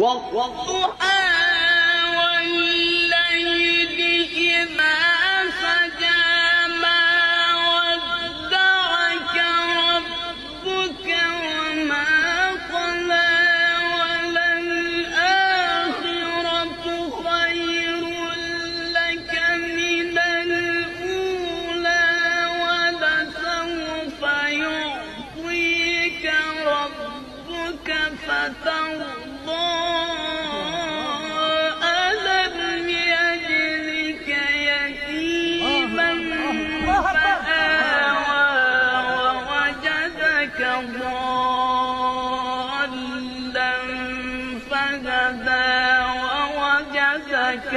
والضحى والليل إذا سجى ما ودعك ربك وما قلى وللآخرة خير لك من الأولى ولسوف يعطيك ربك فترضى ألم يجدك يتيما فآوى ووجدك ضالا فهدى ووجدك